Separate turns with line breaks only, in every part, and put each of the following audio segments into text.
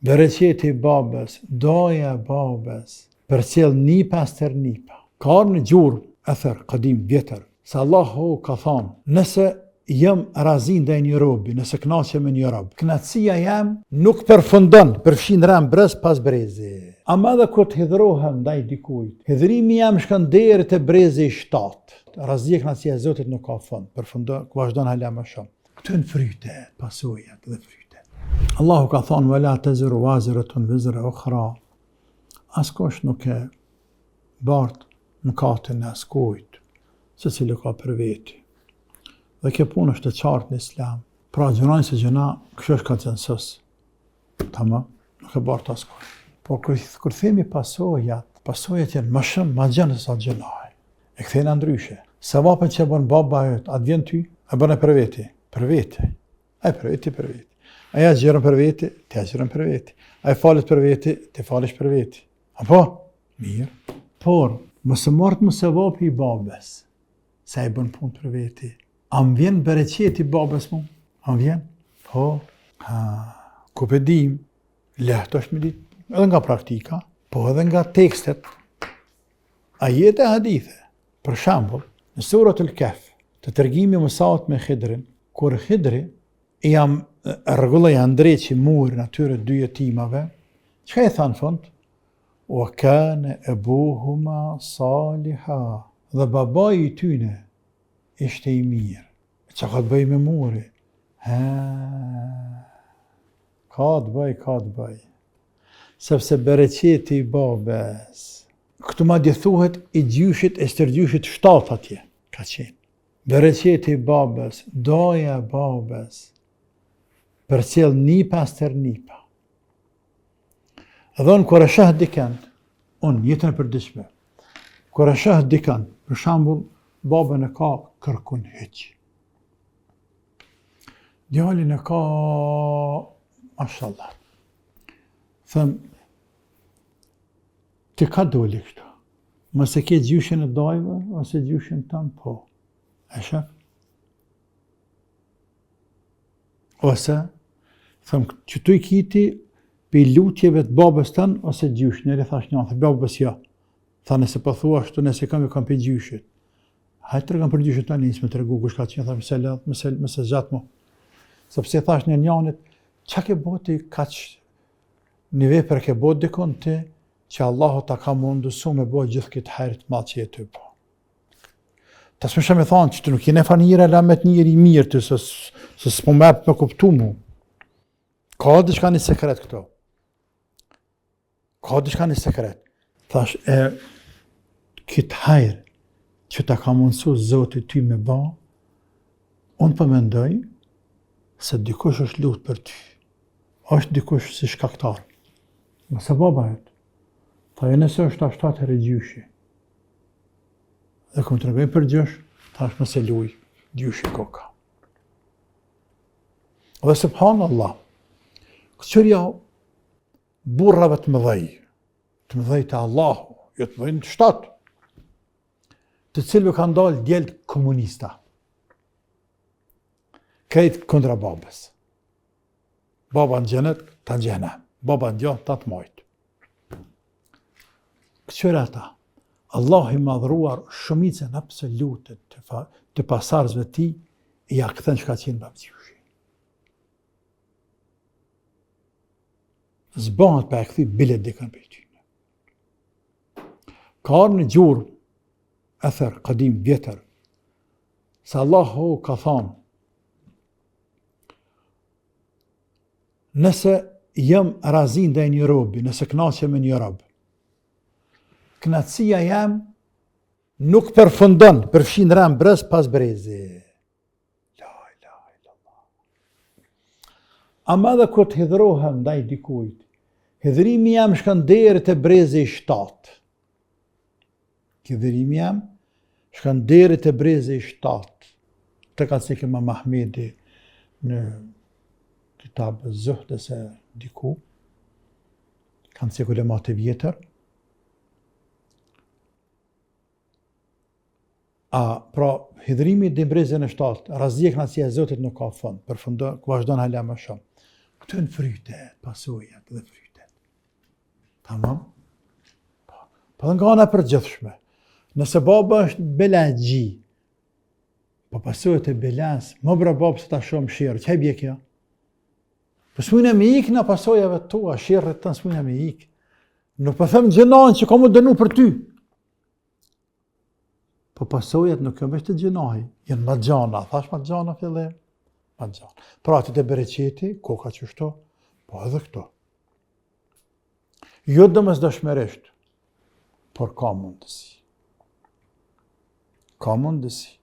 Bereqeti i babës, doja e babës, përcjell nipa stër nipa. Ka në gjurmë, ether, qadim, vjetër, se Allahu ka thonë, nëse jam razi ndaj një robi, nëse kënaqem me një rob, kënaqësia jam nuk përfundon, përfshin rëm brez pas brezi. Ama edhe kur të hidhrohem ndaj dikujt, hidhrimi jam shkon deri te brezi i 7. Razia kënaqësia e Zotit nuk ka fund, përfundon, vazhdon hala më shumë. Këto janë fryte, pasojat dhe fryte. Allahu ka thonë, wala taziru waziratun wizra ukhra. Askush nuk e bart mëkatin e askujt, se cili ka për veti. Dhe kjo punë është e qartë në Islam. Pra gjënojnë se gjëna, kështë është konsensus. Tama, nuk e bart askush. Po kur themi pasojat janë më shumë, ma gjënë se sa gjënaj. E këthejnë ndryshe. Se vapën që e bën baba jëtë, atë vjen ty, e bën e për veti. Për veti. E për veti, për veti. Aja gjërën për veti, te gjërën për veti. Aja falet për veti, te falesh për veti. Apo? Mirë. Por, mësë martë mëse vapi i babes, se e bën punë për veti. A më vjen bereqeti i babes mu? A më vjen? Po. Ku pëdim, lehtë është me ditë, edhe nga praktika, po edhe nga tekstet, ajete e hadithe. Për shambull, në surat al-Kahf, të tërgjimi Musaut me Khidrin, kur Khidri i jam rregulloi andreqi murin atyre dy jetimave, çka i thanë fund? Wa kana abuhuma saliha. Dhe babai i tyne ishte i mirë. Çka ka të bëj me muri? Ka të bëj. Sepse bereqeti i babes. Këtu madje thuhet i gjyshit e stërgjyshit 7 atje ka qenë. Bereqeti i babes, doja e babes, përcjell nipa stër nipa. Edhe unë kur e sheh dikën, unë jetën e përditshme, kur e sheh dikën, për shembull, babën e ka kërkun hiq. Djalin e ka, mashallah. Them, ti ka doli këtu? Mëse ke gjyshin e dajve, ose gjyshin tënë, po. E shef? Ose, them, që tu i kiti për lutjeve të babës tënë, ose gjysh, njëri thash një, thë babës ja. Tha nëse po thua ashtu, nëse kam për gjyshit. Hajtë të regam për gjyshit të njësë me të regu, kush ka që një, tha, mëse gjatë mu. Sepse thash një njanit, që ke boti kaq një vepër ke bot dikon ti, që Allahu ta ka mundësu me bot gjithë këtë hajrit malë që jetë po. Ta s'më me thonë që të nuk jene fanjira la me të njëri mirë të, se s'po me kuptu mu. Ka diçka një sekret këto. Ka diçka një sekret. Thash, këtë hajrë që ta ka mundësu Zotit ty me ba, unë përmendoj se dikush është lutë për ty. Është dikush si shkaktar. Mëse baba jetë. Tha e nëse është ashtat herë gjyshi. Dhe këmë të regoj për gjysh, thash mëse luj, gjyshi koka. Dhe subhanallah, këqërja burrave të mëdhej të Allahu, jo të mëdhej të shtatë, të cilëve kanë dalë djelë komunista. Krejt kundra babës. Baba në gjenet, ta në gjenem. Baba në gjohë, ta të majtë. Këqëra ta, Allah i madhruar shumicën absolute të pasarësve ti, i ja këthen që ka qenë babëgjyshi. Zbanët për e këthi bilet dikën për ty. Ka arë në gjurë, ether, qadim, vjetër, se Allahu ka thamë, nëse jam razi ndaj një robi, nëse kënaqem me një rob, kënaqësia jam nuk përfundon, përfshin rëm brez pas brezi. La ilaha illallah. Ama dhe kur të hidhrohem ndaj dikujt, hidhrimi jam shkon deri te brezi i 7. Hidhrimi jam shkon deri te brezi i 7. Të ka thënë Imam Ahmedi në kitab Zuhd se diku, kanë thënë ulemat e vjetër. Pra, hidhrimi dhe brezën e 7, razia kënaqësia e Zotit nuk ka fund, përfundon, vazhdon hala më shumë. Këtu në frytet, pasojat dhe frytet. Tamam? Po dhe nga ana e përgjithshme. Nëse baba është belagji, po pasojat e belas, më bra babë se ta shumë shirë, që e bje kjo? Po s'mujna me ikë në pasojave tua, shirët të në s'mujna me ikë. Nuk po them gjënahin që ka mu dënu për ty. Po pasojat nuk jam veç të gjënahi, jenë ma gjana, thash ma gjana fillim, ma gjana. Pra atit e bereqeti, koka qështo, po edhe këto. Jo dëmës dëshmeresht, por ka mundësi. Ka mundësi.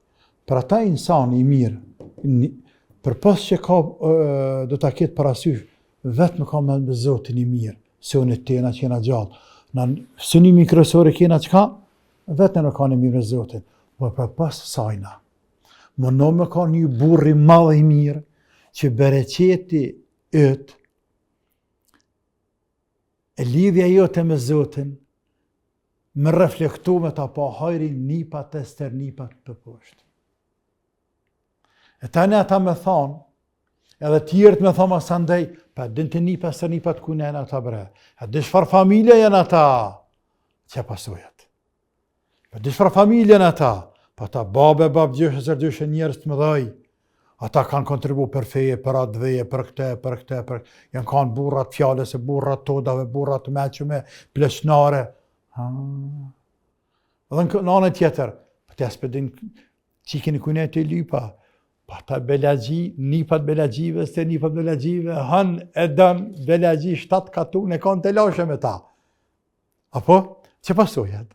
Për ata insan i mirë, për pas që ka, do ta ketë parasysh, vetë me ka me Zotin i mirë, se unë e tena që jena gjallë. Në synimi kryesor kena qka, vetë në ka në mirë me Zotin. Por për pas sajna, më në me ka një burri madhe i mirë, që bereqeti ëtë, e lidhja jote me Zotin, me reflektu me ta pa hajri nipat e sternipat për poshtë. E tani ata me thonë, edhe tjerët me thonë sa ndej, pa din të nipa sternipat ku në ata bre. E di çfarë familje janë ata, që pasojat. E di çfarë familje janë ata, pa ta babe, babgjyshe, zërgjyshe njerëz të mëdhej. Ata kanë kontribu për feje, për atë dheje, për këte, janë kanë burrat fjales, burrat todave, burrat meqme, pleshnare. Edhe në anën tjetër, për të aspedin qikin i kunet e lypa, pa ta belagji, nipat belagjive, se nipat belagjive, hën e dën belagji 7 katun e kanë të lashe me ta. Apo? Që pasojat?